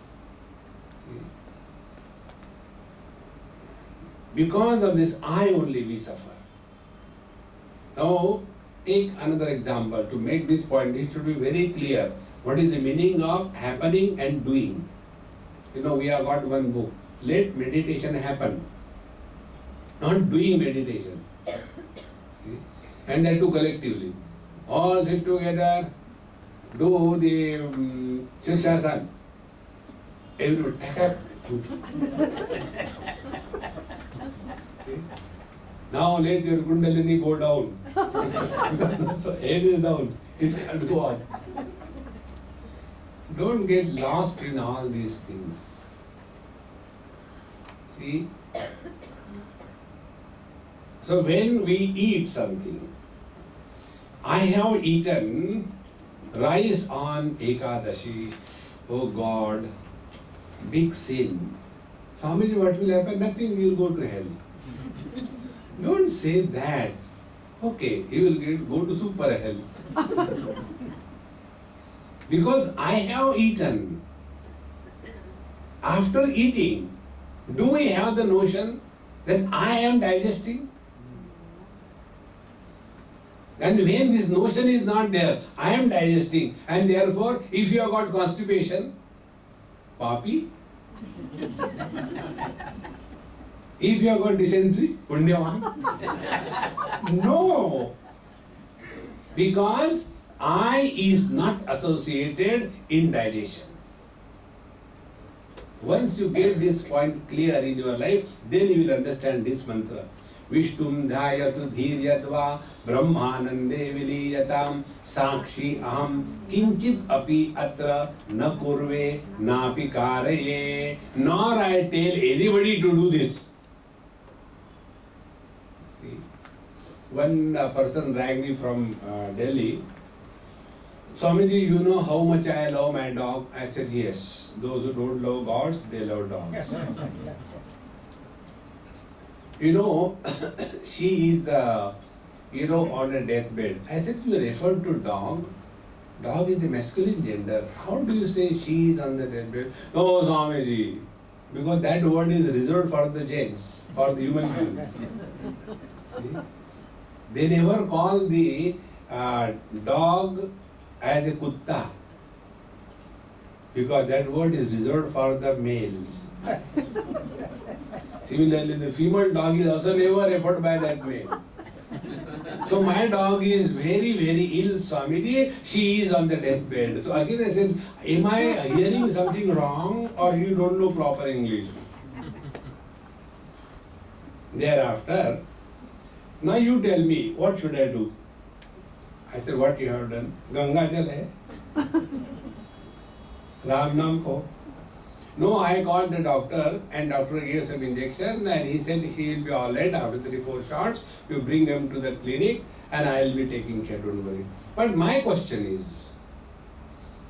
Because of this I only we suffer. Now, take another example. To make this point, it should be very clear. What is the meaning of happening and doing? You know, we have got one book. Let meditation happen. Not doing meditation. See? And that too collectively. All sit together, do the Shirshasana. Everyone take up. Now let your Kundalini go down. Because the head is down. It can't go on. Don't get lost in all these things. See? So when we eat something, I have eaten rice on Ekadashi. Oh God, big sin. Swamiji, what will happen? Nothing, you will go to hell. Don't say that. Okay, you will go to super hell. Because I have eaten. After eating, do we have the notion that I am digesting? And when this notion is not there, I am digesting. And therefore, if you have got constipation, papi. If you have got dysentery, punyavan. No. Because I is not associated in digestion. Once you get this point clear in your life, then you will understand this mantra. Vishtum dhyayatu dhiryatva brahmanande viliyatam sakshi aham kinchit api atra na kurve napi karaye. Nor I tell anybody to do this. See, one person rang me from Delhi. Swamiji, you know how much I love my dog? I said, yes. Those who don't love gods, they love dogs. You know, she is, on a deathbed. I said, you referred to dog. Dog is a masculine gender. How do you say she is on the deathbed? No, Swamiji. Because that word is reserved for the gents, for the human beings. See? They never call the dog as a kutta, because that word is reserved for the males. Similarly, the female dog is also never referred by that male. So my dog is very, very ill, Swamiji. She is on the deathbed. So again I said, am I hearing something wrong or you don't know proper English? Thereafter, now you tell me, what should I do? I said, what you have done? Ganga Jal hai. Ram Nam ko. No, I called the doctor and doctor gave some injection and he said she will be alright after 3-4 shots. You bring them to the clinic and I will be taking care, don't worry. But my question is,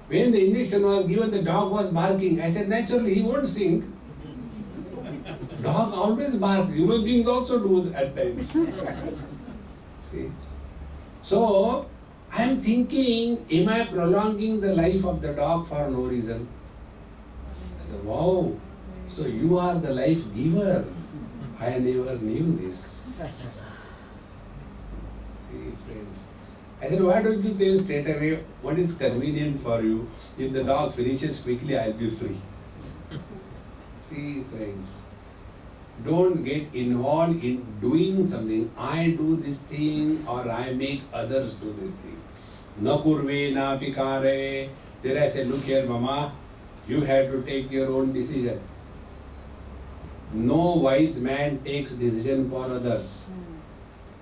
when the injection was given, the dog was barking. I said, naturally he won't sink. Dog always barks. Human beings also do at times. See? So, I am thinking, am I prolonging the life of the dog for no reason? I said, wow, so you are the life giver. I never knew this. See, friends, I said, why don't you tell straight away what is convenient for you? If the dog finishes quickly, I'll be free. See, friends, don't get involved in doing something. I do this thing or I make others do this thing. Na kurve na pikare. Then I said, look here, Mama, you have to take your own decision. No wise man takes decision for others.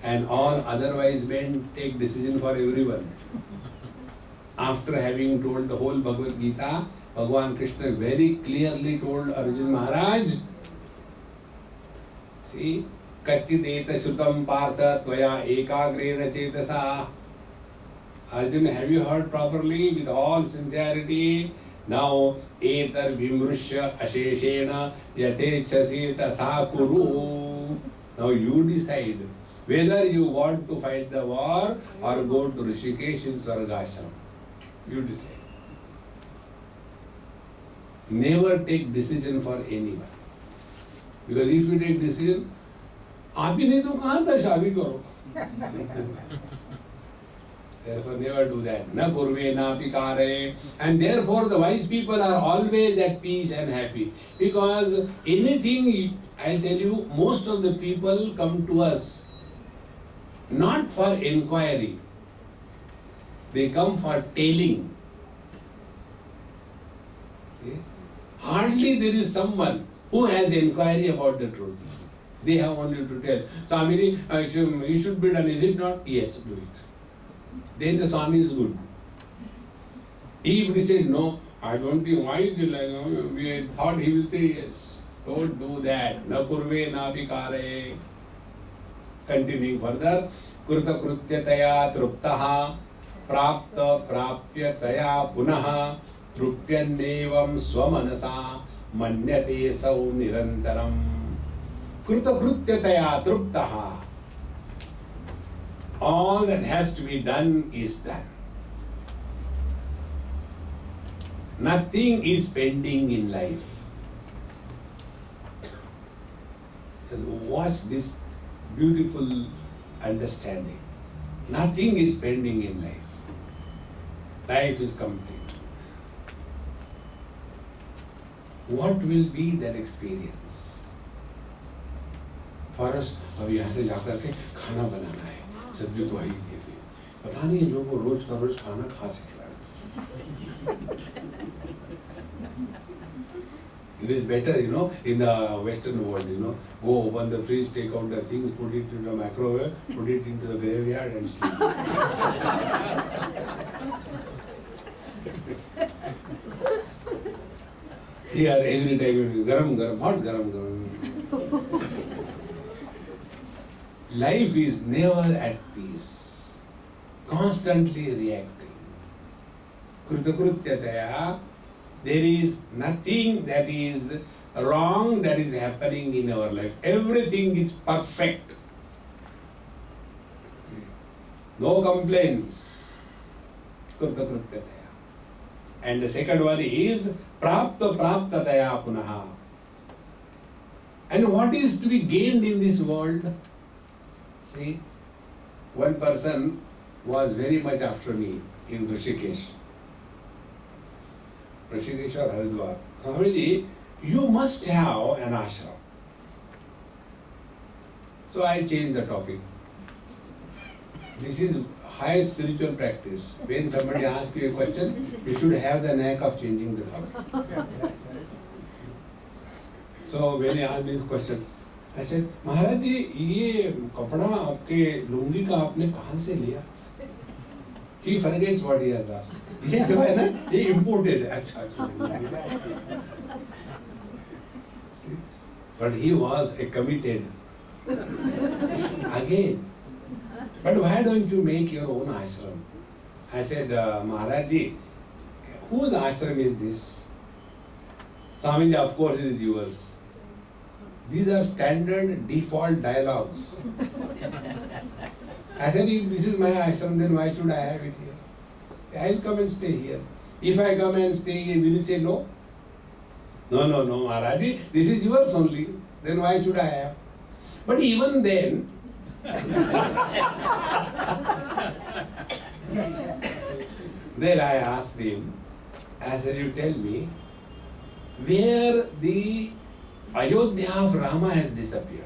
And all other wise men take decision for everyone. After having told the whole Bhagavad Gita, Bhagavan Krishna very clearly told Arjuna Maharaj, see, Kachideta Shutam Partha Tvaya Ekagrena Chetasa. Arjuna, have you heard properly with all sincerity? Now, Etar Vimrushya Asheshena Yatechasi Tatha Kuru. Now you decide whether you want to fight the war or go to Rishikesh in Swargashram. You decide. Never take decision for anyone. Because if you take decision, आप ही नहीं तो कहाँ था शादी करो. Therefore, never do that. Na kurve na pikare. And therefore, the wise people are always at peace and happy. Because anything, I tell you, most of the people come to us not for inquiry. They come for telling. Okay? Hardly there is someone who has inquiry about the truth. They have only to tell. Swamini, you should be done. Is it not? Yes, do it. Then the Swami is good. If he said no, I don't think why is it like, we thought he will say yes. Don't do that. Na kurve na pikare. Continuing further. Krita krutyataya truptaha prapta prapyataya punaha trupyandevam swamanasa manyate sau nirantaram. Krita krutyataya truptaha. All that has to be done is done. Nothing is pending in life. Watch this beautiful understanding. Nothing is pending in life. Life is complete. What will be that experience? For us, अब यहाँ से जाकर के खाना बनाना है. सब्जी तो आई थी. पता नहीं लोगों को रोज का रोज खाना खा सकता है. It is better, in the Western world, go open the fridge, take out the things, put it in the microwave, put it into the graveyard and sleep. Here, every time, garam, garam, hot garam, garam. Life is never at peace, constantly reacting. Kritakrutyataya. There is nothing that is wrong that is happening in our life. Everything is perfect. No complaints. Kritakrutyataya. And the second one is prapta praptataya punaha. And what is to be gained in this world? See, one person was very much after me in Rishikesh. Rishikesh or Haridwar. Swamiji, you must have an ashram. So I changed the topic. This is high spiritual practice. When somebody asks you a question, you should have the knack of changing the topic. So when he asked me this question, I said, महाराज जी ये कपड़ा आपके लुंगी का आपने कहाँ से लिया? He forgets what he has asked. ये जो है ना, ये imported. अच्छा. But he was a committed. Again. But why don't you make your own ashram? I said, Maharaj ji, whose ashram is this? Swamiji, of course it is yours. These are standard default dialogues. I said, if this is my ashram, then why should I have it here? I'll come and stay here. If I come and stay here, will you say no? No, Maharaji, this is yours only. Then why should I have? But even then, Then I asked him, I said, you tell me, where the Ayodhya of Rama has disappeared,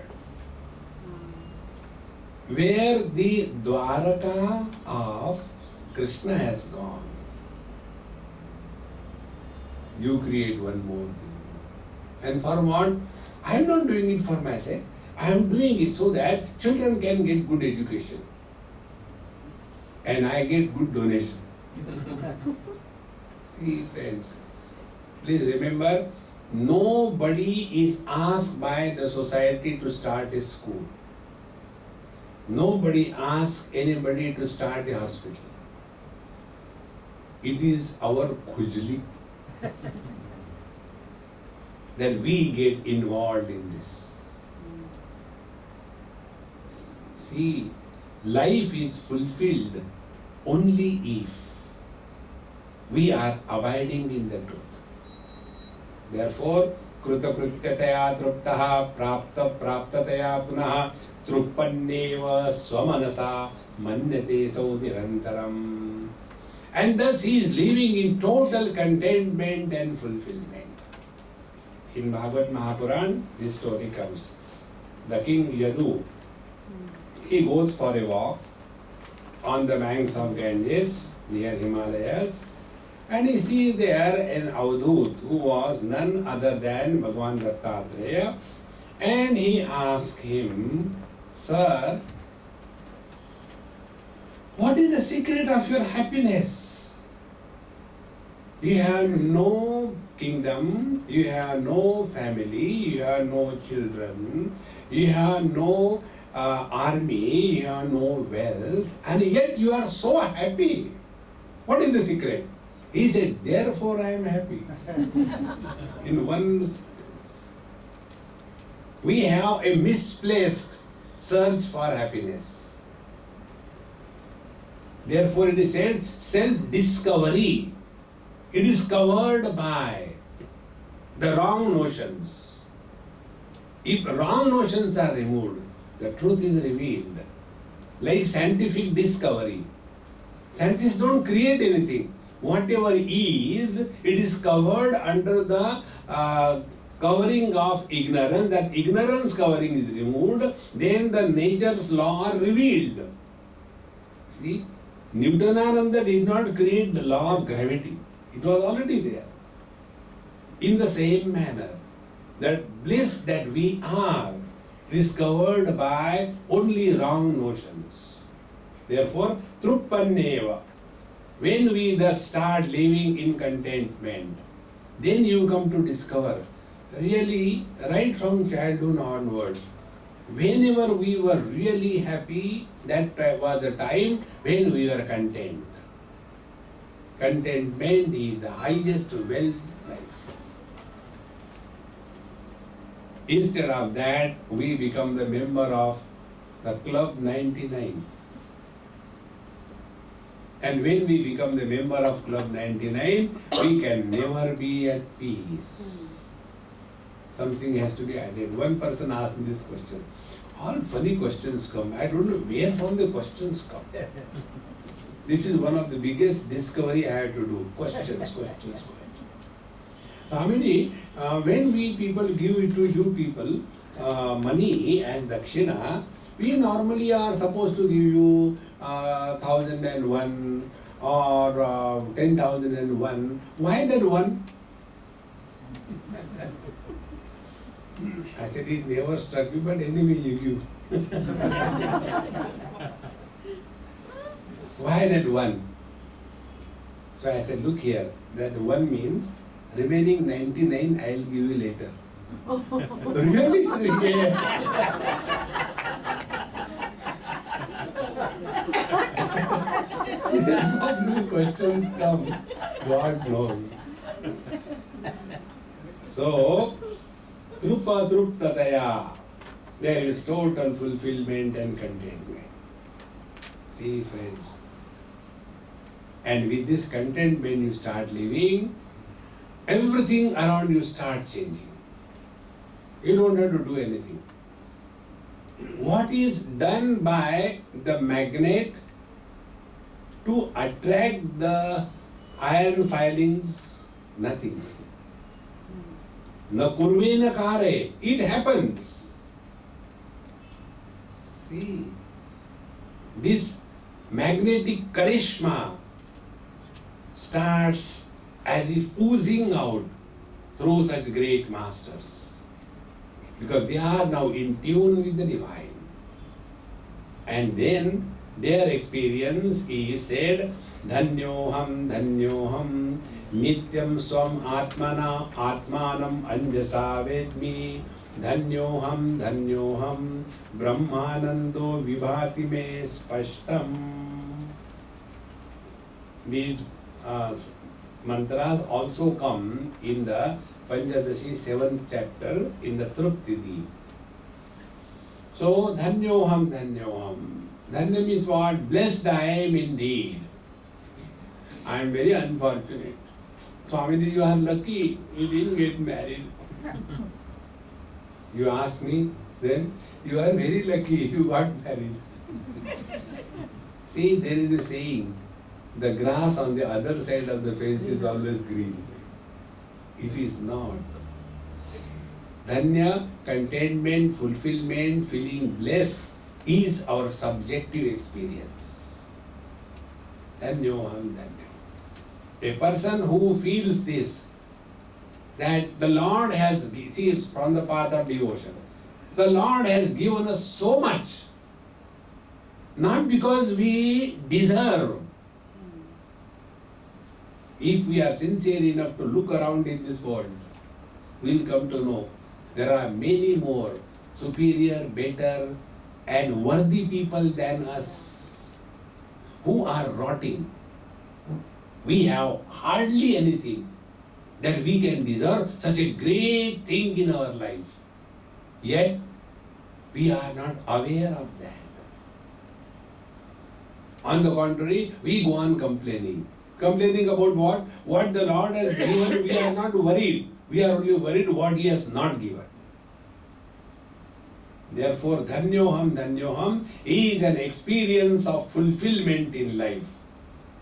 where the Dwaraka of Krishna has gone, you create one more thing. And for what? I am not doing it for myself. I am doing it so that children can get good education. And I get good donation. See, friends, please remember, nobody is asked by the society to start a school. Nobody asks anybody to start a hospital. It is our khujli that we get involved in this. See, life is fulfilled only if we are abiding in the truth. Therefore, Kruta Krutyataya Truptaha Prapta Praptataya Punaha Truppanneva Swamanasa Manyate Sau Nirantaram. And thus he is living in total contentment and fulfillment. In Bhagavad Mahapuran, this story comes. The king Yadu, he goes for a walk on the banks of Ganges near Himalayas, and he sees there an Avadhoot who was none other than Bhagavan Dattatreya, and he asks him, Sir, what is the secret of your happiness? You have no kingdom, you have no family, you have no children, you have no army, you have no wealth, and yet you are so happy. What is the secret? He said, therefore I am happy. In one, we have a misplaced search for happiness. Therefore it is said, self-discovery. It is covered by the wrong notions. If wrong notions are removed, the truth is revealed. Like scientific discovery. Scientists don't create anything. Whatever is, it is covered under the covering of ignorance. That ignorance covering is removed, then the nature's law are revealed. See, Newtonananda did not create the law of gravity. It was already there. In the same manner, that bliss that we are is covered by only wrong notions. Therefore, truppanneva. When we thus start living in contentment, then you come to discover, really, right from childhood onwards, whenever we were really happy, that was the time when we were content. Contentment is the highest wealth in life. Instead of that, we become the member of the Club 99. And when we become the member of Club 99, we can never be at peace. Something has to be added. One person asked me this question. All funny questions come. I don't know where from the questions come. This is one of the biggest discovery I have to do. Questions. Ramini, when we people give it to you people money as dakshina, we normally are supposed to give you 1,001 or 10,001. Why that one? I said, it never struck me, but anyway you give. Why that one? So I said, look here, that one means remaining 99 I will give you later. Really? Yeah. These questions come, God knows. So, Trupa Truptataya, there is total fulfillment and contentment. See, friends. And with this contentment you start living, everything around you starts changing. You don't have to do anything. What is done by the magnet to attract the iron filings? Nothing. Na kurve na kare. It happens. See, this magnetic charisma starts as if oozing out through such great masters, because they are now in tune with the divine. And then their experience is said, Dhanyoham, Dhanyoham, Nityam Swam Atmana, Atmanam Anjasa Vedmi, Dhanyoham, Dhanyoham, Brahmanando Vibhati Me Spashtam. These mantras also come in the Panchadashi 7th chapter in the Truptidi. So, Dhanyoham, Dhanyoham. Dhanya means what? Blessed I am indeed. I am very unfortunate. Swamiji, you are lucky. You didn't get married. You ask me, then you are very lucky you got married. See, there is a saying, the grass on the other side of the fence is always green. It is not. Dhanya, contentment, fulfillment, feeling blessed is our subjective experience. Dhanyoham, Dhanya. A person who feels this, that the Lord has, see, it's from the path of devotion. The Lord has given us so much, not because we deserve. If we are sincere enough to look around in this world, we will come to know there are many more superior, better, and worthy people than us who are rotting. We have hardly anything that we can deserve such a great thing in our life. Yet, we are not aware of that. On the contrary, we go on complaining. Complaining about what? What the Lord has given, we are not worried. We are only worried what He has not given. Therefore, Dhanyoham, Dhanyoham is an experience of fulfillment in life.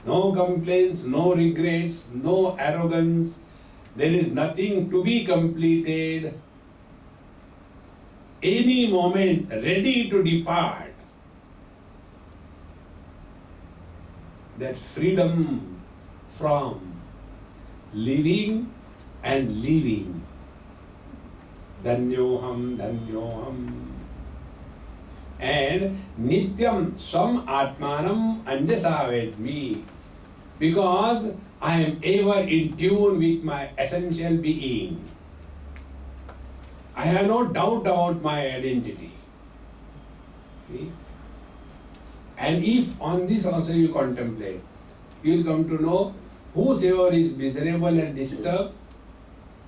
No complaints, no regrets, no arrogance. There is nothing to be completed. Any moment ready to depart. That freedom from living and leaving. Dhanyoham, Dhanyoham. And Nityam Swam Atmanam Anjasa Vedmi. Because I am ever in tune with my essential being. I have no doubt about my identity. See? And if on this also you contemplate, you will come to know whosoever is miserable and disturbed,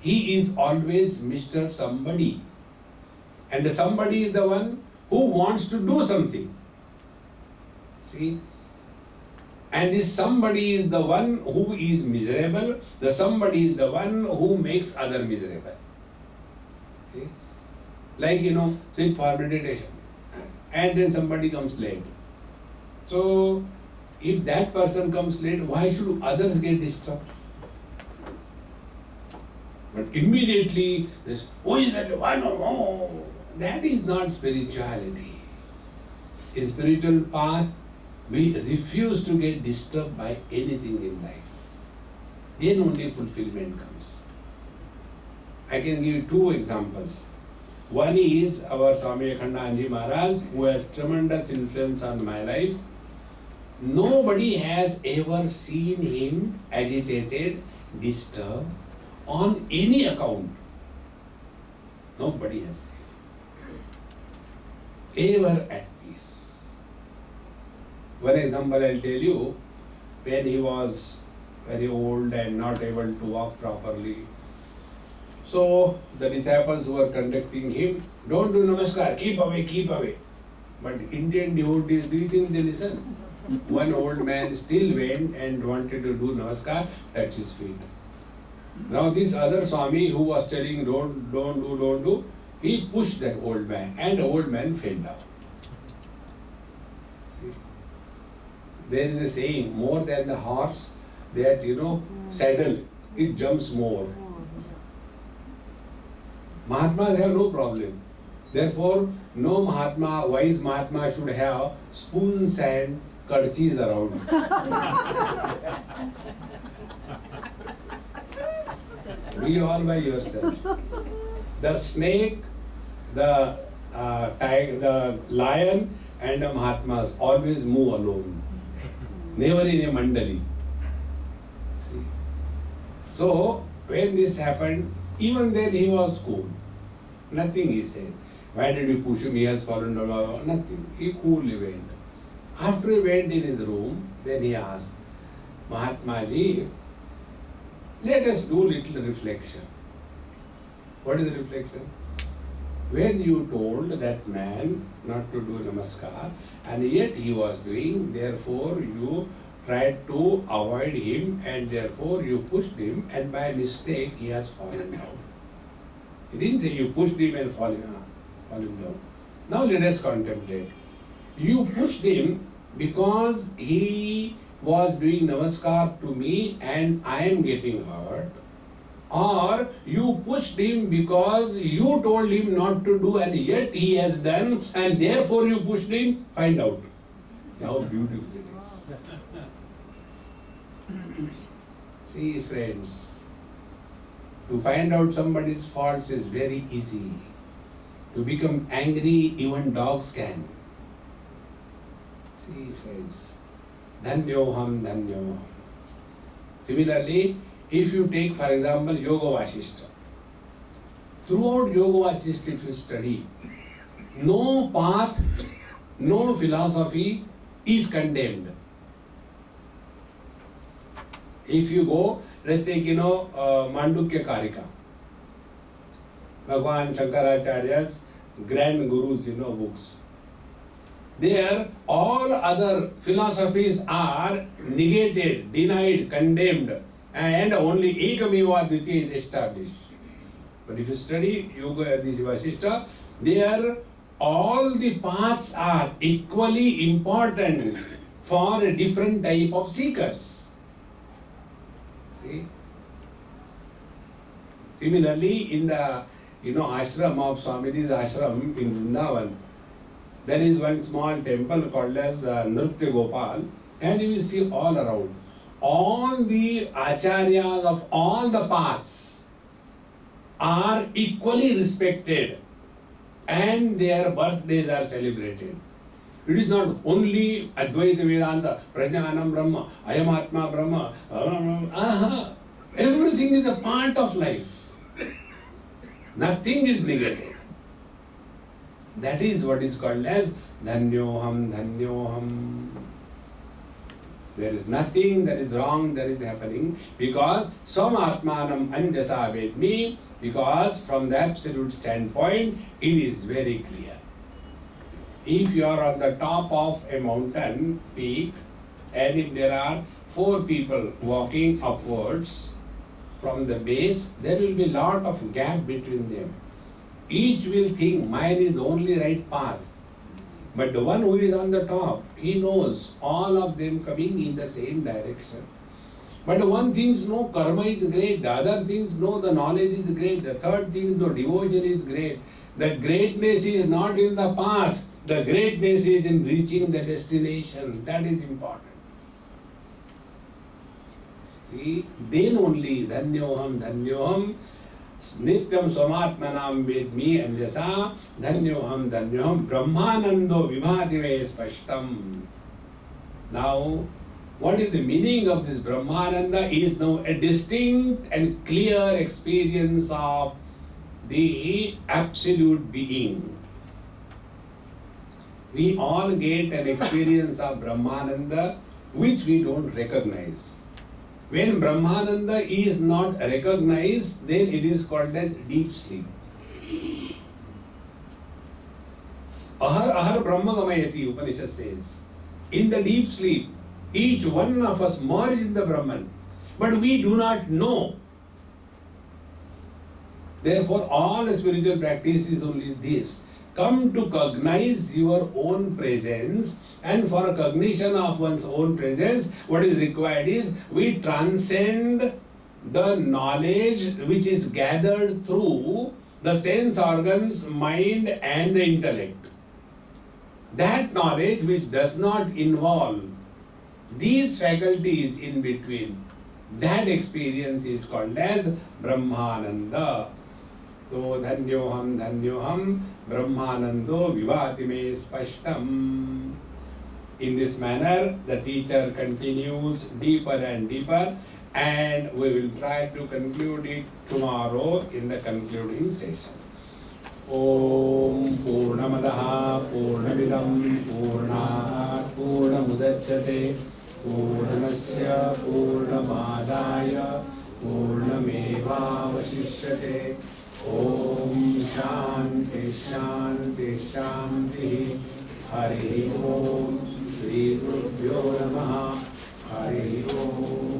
he is always Mr. Somebody. And the somebody is the one who wants to do something. See? And this somebody is the one who is miserable, the somebody is the one who makes other miserable. See? Like, sit for meditation, and then somebody comes late. So, if that person comes late, why should others get disturbed? But immediately, this, who is that one? Oh, that is not spirituality. In spiritual path, we refuse to get disturbed by anything in life. Then only fulfillment comes. I can give you two examples. One is our Swami Akhandanji Maharaj, who has tremendous influence on my life. Nobody has ever seen him agitated, disturbed on any account. Nobody has seen. Ever at peace. One example I'll tell you, when he was very old and not able to walk properly. So the disciples who were conducting him, don't do namaskar, keep away, keep away. But Indian devotees, do you think they listen? One old man still went and wanted to do namaskar, touch his feet. Now this other Swami who was telling don't do, he pushed that old man and the old man fell down. See? There is a saying, more than the horse, that saddle, it jumps more. Mahatmas have no problem. Therefore, no Mahatma, wise Mahatma should have spoons and kerchies around. Be all by yourself. The snake, the tiger, the lion and the Mahatmas always move alone. Never in a mandali. See? So, when this happened, even then he was cool. Nothing he said. Why did you push him? He has fallen down. Nothing. He coolly went. After he went in his room, then he asked, Mahatma ji, let us do little reflection. What is the reflection? When you told that man not to do namaskar, and yet he was doing, therefore you tried to avoid him, and therefore you pushed him, and by mistake he has fallen down. He didn't say you pushed him and fallen down. Now let us contemplate. You pushed him because he was doing namaskar to me and I am getting hurt, or you pushed him because you told him not to do and yet he has done and therefore you pushed him. Find out how beautiful it is. See, friends, to find out somebody's faults is very easy. To become angry, even dogs can. See, friends, dhanyoham, dhanyoham. Similarly, if you take, for example, Yoga Vasishta. Throughout Yoga Vasishta, if you study, no path, no philosophy is condemned. If you go, let's take, Mandukya Karika. Bhagwan Shankaracharya's grand gurus, books. There, all other philosophies are negated, denied, condemned, and only Ekamiva Dvitiya is established. But if you study Yoga Vasishta, there all the paths are equally important for a different type of seekers. See? Similarly, in the ashram of Swamiji's ashram in Vrindavan, there is one small temple called as Nritya Gopal, and you will see all around. All the acharyas of all the paths are equally respected and their birthdays are celebrated. It is not only Advaita Vedanta, Prajnanam Brahma, Ayamatma Brahma. Everything is a part of life. Nothing is negated. That is what is called as dhanyoham, dhanyoham. There is nothing that is wrong that is happening because swamatmanam anjasa vedmi, because from the absolute standpoint it is very clear. If you are on the top of a mountain peak and if there are 4 people walking upwards from the base, there will be a lot of gap between them. Each will think mine is the only right path. But the one who is on the top, he knows all of them coming in the same direction. But the one thinks no, karma is great. The other thinks no, the knowledge is great. The third thinks no, devotion is great. The greatness is not in the path. The greatness is in reaching the destination. That is important. See, then only dhanyoham, dhanyoham, nityam swamatmanam vedmi anjasa, dhanyoham, dhanyoham, brahmanando vibhati me spashtam. Now, what is the meaning of this brahmananda is now a distinct and clear experience of the absolute being. We all get an experience of brahmananda which we don't recognize. When brahmananda is not recognized, then it is called as deep sleep. Ahar ahar brahma gamayati, Upanishad says. In the deep sleep, each one of us merge in the Brahman, but we do not know. Therefore, all spiritual practice is only this. come to cognize your own presence, and for a cognition of one's own presence, what is required is we transcend the knowledge which is gathered through the sense organs, mind and the intellect. That knowledge which does not involve these faculties in between, that experience is called as Brahmananda. So dhanyoham Brahmanando vivati me spashtam. In this manner, the teacher continues deeper and deeper, and we will try to conclude it tomorrow in the concluding session. Om Purnamadaha Purnamidam Purnat Purnamudachyate Purnasya Purnamadaya Purnamevavashishyate. Om Shanti Shanti Shanti. Hari Om Shri Gurubhyo Namaha. Hari Om.